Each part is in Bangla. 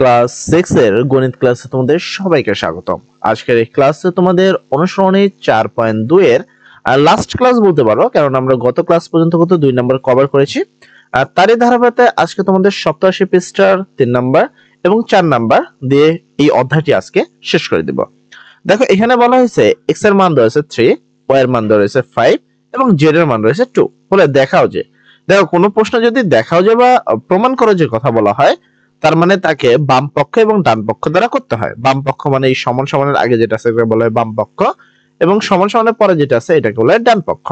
ক্লাস 6 এর গণিত ক্লাসে তোমাদের সবাইকে স্বাগতম। আজকের এই ক্লাসে তোমাদের অনুসরণী 4.2 এর লাস্ট ক্লাস বলতে পারো, কারণ আমরা গত ক্লাস পর্যন্ত 2 নাম্বার কভার করেছি। আর তারই ধারাবাহিকতায় আজকে তোমাদের 87 পৃষ্ঠার 3 নাম্বার এবং 4 নাম্বার দিয়ে এই অধ্যায়টি আজকে শেষ করে দেব। দেখো এখানে বলা হয়েছে x এর মান দেওয়া হয়েছে 3, y এর মান দেওয়া হয়েছে 5 এবং z এর মান রয়েছে 2। বলে দেখাও যে, দেখো কোনো প্রশ্ন যদি দেখাও যে বা প্রমাণ করো যে কথা বলা হয়, তার মানে তাকে বাম পক্ষ এবং ডান পক্ষ দ্বারা করতে হয়। বাম পক্ষ মানে এই সমান সমানের আগে যেটা আছে এটাকে বলা হয় বাম পক্ষ, এবং সমান সমানের পরে যেটা আছে এটাকে বলা হয় ডান পক্ষ।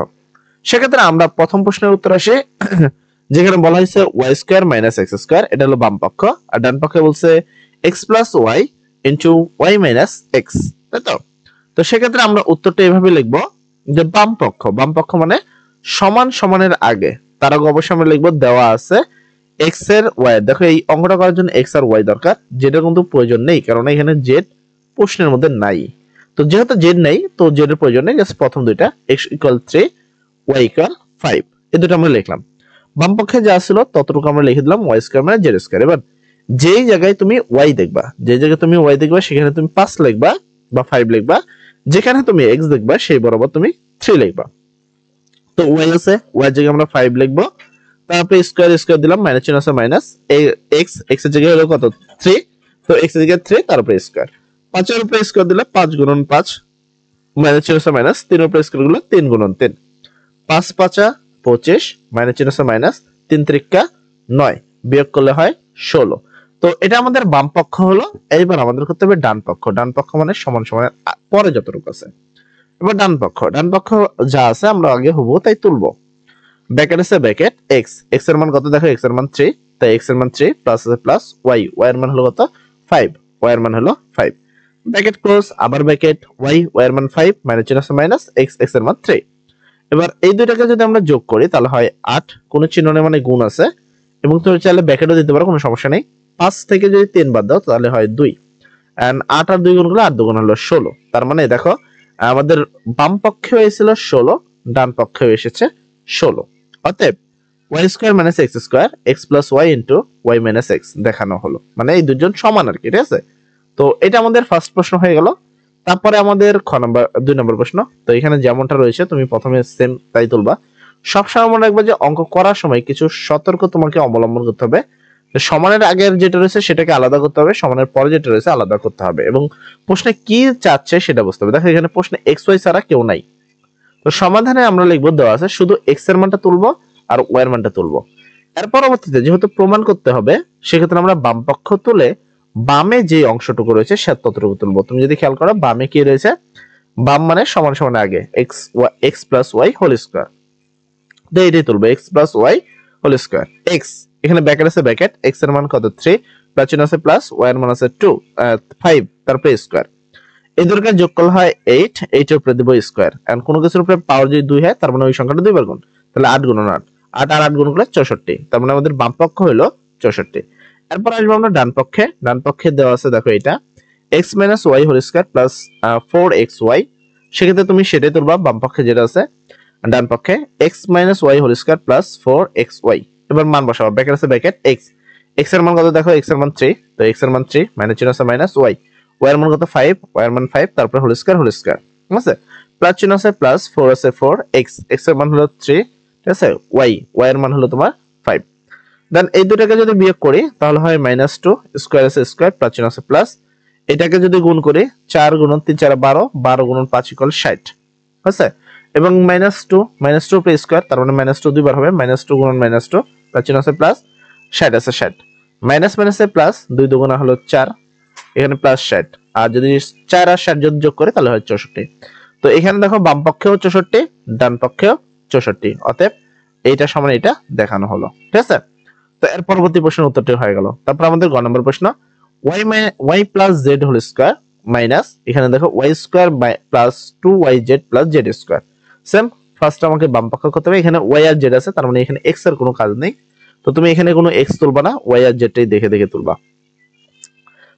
সেক্ষেত্রে আমরা প্রথম প্রশ্নের উত্তর আসে, যেখানে বলা হয়েছে y square minus x square, এটা হলো বাম পক্ষ, আর ডান পক্ষে বলছে x plus y into y minus x, তাই তো? তো সেক্ষেত্রে আমরা উত্তরটা এভাবে লিখবো যে বাম পক্ষ মানে সমান সমানের আগে, তার আগে অবশ্যই আমরা লিখবো দেওয়া আছে x এর y। দেখো এই অঙ্কটা করার জন্য x আর y দরকার, যেটা কিন্তু প্রয়োজন নেই কারণ এখানে z প্রশ্নের মধ্যে নাই। তো যেহেতু z নেই তো z এর প্রয়োজন নেই, জাস্ট প্রথম দুইটা x ইকুয়াল 3 y ইকুয়াল 5 এই দুটো আমরা লিখলাম। বাম পক্ষে যা ছিল ততটুকু আমরা লিখে দিলাম y স্কয়ার মানে z স্কয়ার। এবার যেই জায়গায় তুমি y দেখবা, সেখানে তুমি 5 লিখবা বা 5 লিখবা, যেখানে তুমি x দেখবা সেই বরাবর তুমি 3 লিখবা। তো y আছে, y এর জায়গায় আমরা 5 লিখবো, তারপরে স্কয়ার দিলাম, মাইনাস চিহ্ন আছে মাইনাস, এই x এর জায়গায় হলো কত 3, তো x এর জায়গায় 3 তার উপরে স্কয়ার, 5 এর উপরে স্কয়ার দিলে 5 গুণন 5, মাইনাস চিহ্ন আছে মাইনাস, 3 এর উপরে স্কয়ার দিলে 3 গুণন 3, 5 5 25, মাইনাস চিহ্ন আছে মাইনাস, 3 3 9, বিয়োগ করলে হয় 16। তো এটা আমাদের বাম পক্ষ হলো। এইবার আমাদের করতে হবে ডান পক্ষ মানে সমান সমানের পরে যতটুকু আছে। এবার ডান পক্ষ যা আছে আমরা আগে হবো তাই তুলবো। ব্র্যাকেট আছে ব্র্যাকেট x এর মান কত, দেখো x এর মান 3, তাই x এর মান 3 প্লাস আছে প্লাস y এর মান হলো কত 5, y এর মান হলো 5, ব্র্যাকেট ক্লোজ, আবার ব্র্যাকেট y এর মান 5 মাইনাস চিহ্ন আছে মাইনাস, x এর মান 3। এবার এই দুইটাকে যদি আমরা যোগ করি তাহলে হয় 8, কোন চিহ্ন নেই মানে গুণ আছে, এবং তুমি চাইলে ব্র্যাকেটও দিতে পারো, কোনো সমস্যা নেই। 5 থেকে যদি 3 বাদ দাও তাহলে হয় 2, এন্ড 8 আর 2 গুণ করলে 8 2 গুণ হলো 16। তার মানে দেখো আমাদের বাম পক্ষে হয়েছিল 16, ডান পক্ষে এসেছে 16। অতএব y square minus x square x plus y into y minus x দেখানো হলো, মানে এই দুজন সমান আর কি, ঠিক আছে? তো এটা আমাদের ফার্স্ট প্রশ্ন হয়ে গেল। তারপরে আমাদের 2 নম্বর প্রশ্ন। তো এখানে যেমনটা রয়েছে তুমি প্রথমে সেম তাই তুলবা। সবসময় মনে রাখবে যে অঙ্ক করার সময় কিছু সতর্ক তোমাকে অবলম্বন করতে হবে। সমানের আগের যেটা রয়েছে সেটাকে আলাদা করতে হবে, সমানের পরে যেটা রয়েছে আলাদা করতে হবে, এবং প্রশ্নে কি চাচ্ছে সেটা বুঝতে হবে। দেখো এখানে প্রশ্নে x y ছাড়া কেউ নাই। তো সমাধানে আমরা লিখবো দেওয়া আছে শুধু x এর মানটা তুলবো আর y এর মানটা তুলবো। এর পরবর্তীতে যেহেতু প্রমাণ করতে হবে, সেক্ষেত্রে আমরা বাম পক্ষ তুলে বামে যে অংশটুকু রয়েছে সে ততটুকু তুলবো। তুমি যদি খেয়াল করো বামে কি রয়েছে, বাম মানে সমান সমান আগে x plus y whole square, তো এটাই তুলবো x plus y whole square. x এখানে ব্র্যাকেট আছে ব্র্যাকেট, x এর মান কত 3 প্লাস চিহ্ন আছে প্লাস, y এর মান আছে 2 5 তারপরে স্কয়ার, এই দুটোকে যোগ করলে হয় 8, 8 এর উপরে দেব স্কয়ার, এন্ড কোনো কিছুর উপরে পাওয়ার যদি 2 হয় তার মানে ওই সংখ্যাটা 2 বার গুণ, তাহলে 8 গুণন 8, 8 আর 8 গুণ করলে 64, তার মানে আমাদের বাম পক্ষ হলো 64। এরপর আসবো আমরা ডান পক্ষে দেওয়া আছে দেখো এটা x minus y whole square plus 4xy, সেক্ষেত্রে তুমি সেটাই তুলবা বাম পক্ষে যেটা আছে। ডান পক্ষে x minus y whole square plus 4xy, এবার মান বসাবো, ব্র্যাকেট আছে ব্র্যাকেট x এর মান কত, দেখো x এর মান 3, তো x এর মান 3 মাইনাস চিহ্ন আছে মাইনাস, y এর মান কত 5, y এর মান 5 তারপরে হোল স্কয়ার ঠিক আছে, প্লাস চিহ্ন আছে প্লাস, 4 আছে 4, x এর মান হলো 3, ঠিক আছে, y এর মান হলো তোমার 5। দেন এই দুটাকে যদি বিয়োগ করি তাহলে হয় -2, স্কয়ার আছে স্কয়ার প্লাস চিহ্ন আছে প্লাস, এটাকে যদি গুণ করি 4 গুণন 3 4 12, 12 গুণন 5 ইকুয়াল 60, আছে, এবং -2 উপরে স্কয়ার, তার মানে -2 দুইবার হবে, -2 গুণন -2 প্লাস চিহ্ন আছে প্লাস, 60 আছে 60, মাইনাস মাইনাসে প্লাস, 2 দুগুণা হলো 4, এখানে প্লাস 60, আর যদি 4 আর 60 যদি যোগ করে তাহলে হয় 64। তো এখানে দেখো বাম পক্ষেও 64, ডান পক্ষেও 64, অতএব এইটা সমান এটা দেখানো হলো, ঠিক আছে? তো এর পরবর্তী প্রশ্নের উত্তরটি হয়ে গেল। তারপর আমাদের গ নম্বর প্রশ্ন, y plus z whole square minus, এখানে দেখো y square plus 2yz plus z square. Same, first আমাকে বাম পক্ষ করতে হবে, এখানে y আর z আছে, তার মানে এখানে x এর কোনো কাজ নেই, তো তুমি এখানে কোনো x তুলবা না, y আর z টাই দেখে দেখে তুলবা।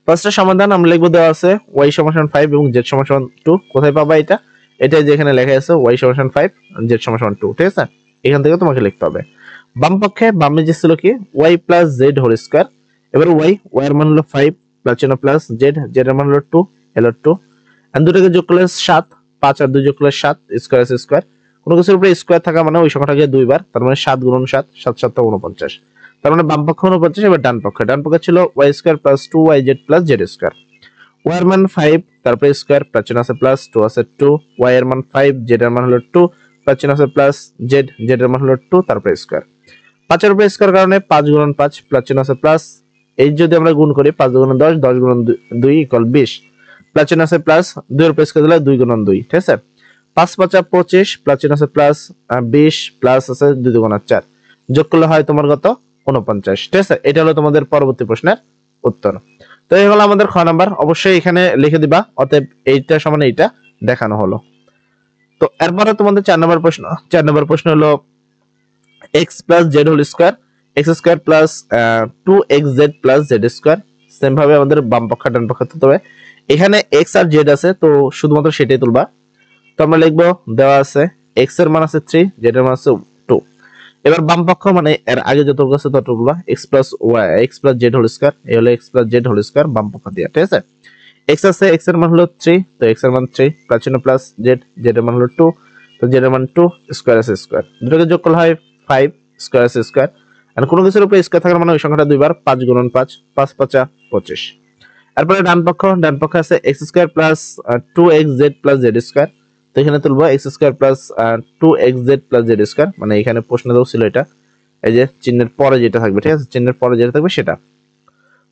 ফার্স্টের সমাধান আমরা লিখবো, দেওয়া আছে y সমান 5 এবং z সমান 2, কোথায় পাবা এটা, এটাই যেখানে লেখা আছে y সমান 5 z সমান 2, ঠিক আছে, এখান থেকে তোমাকে লিখতে হবে। বাম পক্ষে বামে যে ছিল কি y plus z whole square, এবার y এর মান হলো 5 প্লাস চিহ্ন প্লাস জেড, জেড এর মান হলো 2, হলো 2 এন্ড দুটোকে যোগ করলে 7, 5 আর 2 যোগ করলে 7, স্কয়ার আছে স্কয়ার, কোনো কিছুর উপরে স্কয়ার থাকা মানে ওই সংখ্যাটাকে দুইবার, তার মানে 7 গুণন 7, 7 7 49, তার মানে বাম পক্ষ 49, এবার ডান পক্ষ ছিল y square plus 2yz plus z square, y এর মান 5, তারপরে স্কয়ার প্লাস চিহ্ন আছে প্লাস, 2 আছে 2, y এর মান 5, z এর মান হলো 2, প্লাস চিহ্ন আছে প্লাস, z, z এর মান হলো 2, তারপরে স্কয়ার, 5 এর উপরে স্কয়ার কারণে 5 গুণন 5, প্লাস চিহ্ন আছে প্লাস, এই যদি আমরা গুণ করি 5 গুণন 10, 10 গুণন 2 ইকুয়াল 20, প্লাস চিহ্ন আছে প্লাস, 2 এর উপরে স্কয়ার দিলে 2 গুণন 2, ঠিক আছে, 5 5 25, প্লাস চিহ্ন আছে প্লাস, 20 প্লাস আছে 2 গুণন 4, যোগ করলে হয় তোমার কত 49, ঠিক আছে। এটা হলো তোমাদের পরবর্তী প্রশ্নের উত্তর। তো এই হলো আমাদের খ নাম্বার, অবশ্যই এখানে লিখে দিবা, অতএব এইটা সমান এইটা দেখানো হলো। তো এরপরে তোমাদের 4 নম্বর প্রশ্ন হলো x plus z whole square, x square plus 2xz plus z square, same ভাবে আমাদের বাম পক্ষ ডান পক্ষ তুলতে হবে। এখানে x আর z আছে, তো শুধুমাত্র সেটাই তুলবা। তো আমরা লিখবো, দেওয়া আছে x এর মান আছে 3, z এর মান আছে 2, এবার বাম পক্ষ মানে এর আগে যতটুকু আছে ততটুকু x plus y, x plus z whole square, এই হলো x plus z whole square বাম পক্ষ দিয়ে, ঠিক আছে। x আছে, x এর মান হলো 3, তো x এর মান 3 প্লাস চিহ্ন প্লাস z, z এর মান হলো 2, তো z এর মান 2, স্কয়ার আছে স্কয়ার, দুটোকে যোগ করলে হয় 5, স্কয়ার আছে স্কয়ার, আর কোনো কিছুর উপরে স্কয়ার থাকার মানে ওই সংখ্যাটা দুইবার, 5 গুণন 5, 5 5 25। এরপরে ডান পক্ষ আছে x square plus 2xz plus z square, তো এখানে তুলবো x square plus 2xz plus z square, মানে এখানে প্রশ্ন দেওয়া ছিল এটা, এই যে চিহ্নের পরে যেটা থাকবে, ঠিক আছে, চিহ্নের পরে যেটা থাকবে সেটা,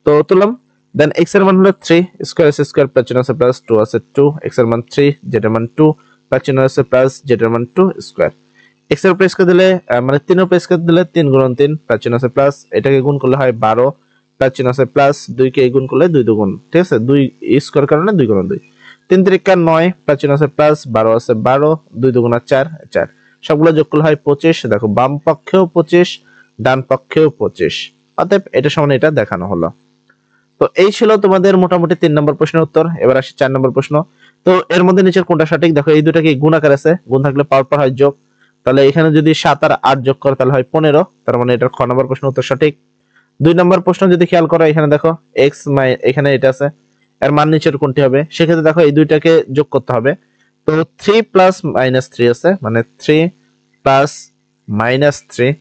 তো তুললাম। দেন x এর মান হলো 3, স্কয়ার আছে স্কয়ার প্লাস চিহ্ন আছে প্লাস, 2 আছে 2, x এর মান 3, z এর মান 2, প্লাস চিহ্ন আছে প্লাস, z এর মান 2 স্কয়ার, x এর উপরে স্কয়ার দিলে মানে 3 এর উপরে স্কয়ার দিলে 3 গুণন 3, প্লাস চিহ্ন আছে প্লাস, এটাকে গুণ করলে হয় 12, প্লাস চিহ্ন আছে প্লাস, 2 কে গুণ করলে 2 দুগুণ, ঠিক আছে, 2 স্কয়ার কারণে 2 গুণন 2, 3 3 9, প্লাস চিহ্ন আছে প্লাস, 12 আছে 12, 2 দুগুণ 4, 4, সবগুলো যোগ করলে হয় 25, দেখো বাম পক্ষেও 25, ডান পক্ষেও 25, অতএব এটা সমান এটা দেখানো হলো। তো এই ছিল তোমাদের মোটামুটি 3 নম্বর প্রশ্নের উত্তর। এবার আসি 4 নম্বর প্রশ্ন। তো এর মধ্যে নিচের কোনটা সঠিক, দেখো এই দুটো কি গুণ আকার আছে, গুণ থাকলে পাওয়ার পর হয় যোগ, তাহলে এখানে যদি 7 আর 8 যোগ করে তাহলে হয় 15, তার মানে এটার খ নম্বর প্রশ্নের উত্তর সঠিক। 2 নম্বর প্রশ্ন যদি খেয়াল করো, এখানে দেখো x এখানে এটা আছে, এর মান নিচের কোনটি হবে, সেক্ষেত্রে দেখো এই দুইটাকে যোগ করতে হবে, তো 3 প্লাস মাইনাস 3 আছে, মানে 3 প্লাস মাইনাস 3,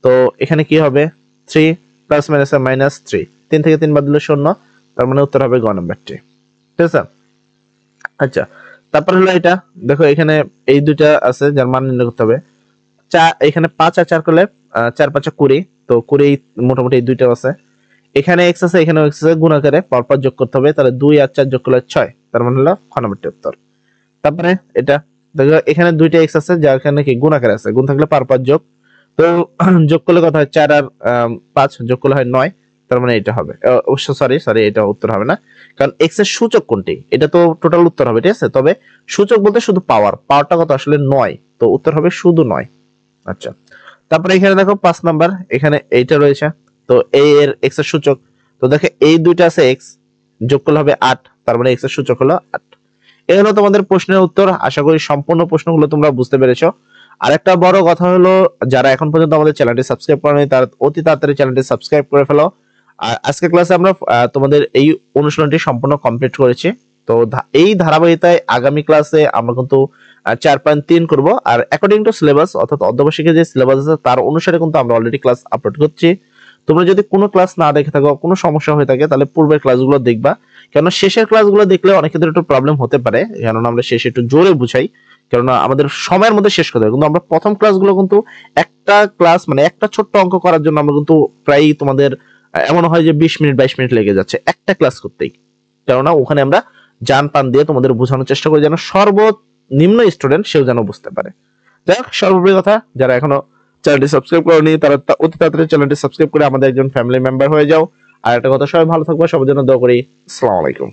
তো এখানে কি হবে 3 প্লাস মাইনাস মাইনাস 3, 3 থেকে 3 বাদ দিলে 0, তার মানে উত্তর হবে গ নাম্বারটি, ঠিক আছে। আচ্ছা, তারপর হলো এটা দেখো এখানে এই দুইটা আছে যার মান নির্ণয় করতে হবে, এখানে 5 আর 4 করলে 4 5 20, তো 20 মোটামুটি এই দুইটা আছে, এখানে x আছে এখানেও x আছে, গুণ আকারে পরপর যোগ করতে হবে, তাহলে 2 আর 4 যোগ করলে 6, তার মানে হলো খ নাম্বারটি উত্তর। তারপরে এটা দেখো এখানে দুইটা x আছে যা এখানে কি গুণ আকারে আছে, গুণ থাকলে পরপর যোগ, তো যোগ করলে কত হয় 4 আর 5 যোগ করলে হয় 9, তার মানে এটা হবে, অবশ্য সরি এটা উত্তর হবে না, কারণ x এর সূচক কোনটি এটা তো টোটাল উত্তর হবে, ঠিক আছে, তবে সূচক বলতে শুধু পাওয়ারটা কত আসলে 9, তো উত্তর হবে শুধু 9। আচ্ছা, তারপরে এখানে দেখো 5 নাম্বার, এখানে এইটা রয়েছে, তো এই এর x এর সূচক, তো দেখো এই দুইটা আছে x, যোগ করলে হবে 8, তার মানে x এর সূচক হলো 8। এই হলো তোমাদের প্রশ্নের উত্তর, আশা করি সম্পূর্ণ প্রশ্নগুলো তোমরা বুঝতে পেরেছো। আর একটা বড় কথা হলো, যারা এখন পর্যন্ত আমাদের চ্যানেলটি সাবস্ক্রাইব করেনি তারা অতি তাড়াতাড়ি চ্যানেলটি সাবস্ক্রাইব করে ফেলো। আর আজকের ক্লাসে আমরা তোমাদের এই অনুশীলনটি সম্পূর্ণ কমপ্লিট করেছি। তো এই ধারাবাহিকতায় আগামী ক্লাসে আমরা কিন্তু 4.3 করব, আর অ্যাকর্ডিং টু সিলেবাস অর্থাৎ অর্ধবার্ষিকের যে সিলেবাস আছে তার অনুসারে কিন্তু আমরা অলরেডি ক্লাস আপলোড করছি। তোমরা যদি কোনো ক্লাস না দেখে থাকো, কোনো সমস্যা হয়ে থাকে, তাহলে পূর্বের ক্লাসগুলো দেখবা, কেননা শেষের ক্লাসগুলো দেখলে অনেক ক্ষেত্রে একটু প্রবলেম হতে পারে, কেননা আমরা শেষে একটু জোরে বুঝাই, কেননা আমাদের সময়ের মধ্যে শেষ করতে হবে। কিন্তু আমরা প্রথম ক্লাসগুলো কিন্তু একটা ক্লাস মানে একটা ছোট্ট অঙ্ক করার জন্য আমরা কিন্তু প্রায় তোমাদের এমন হয় যে 20 মিনিট 22 মিনিট লেগে যাচ্ছে একটা ক্লাস করতেই, কেননা ওখানে আমরা জান পান দিয়ে তোমাদের বোঝানোর চেষ্টা করি যেন সর্বনিম্ন স্টুডেন্ট সেও যেন বুঝতে পারে। যাই হোক, সর্বোপরি কথা, যারা এখনো চ্যানেলটি সাবস্ক্রাইব করোনি তারা অতি তাড়াতাড়ি চ্যানেলটি সাবস্ক্রাইব করে আমাদের একজন ফ্যামিলি মেম্বার হয়ে যাও। আর একটা কথা, সবাই ভালো থাকবে, সবার জন্য দোয়া করি। আসসালামু আলাইকুম।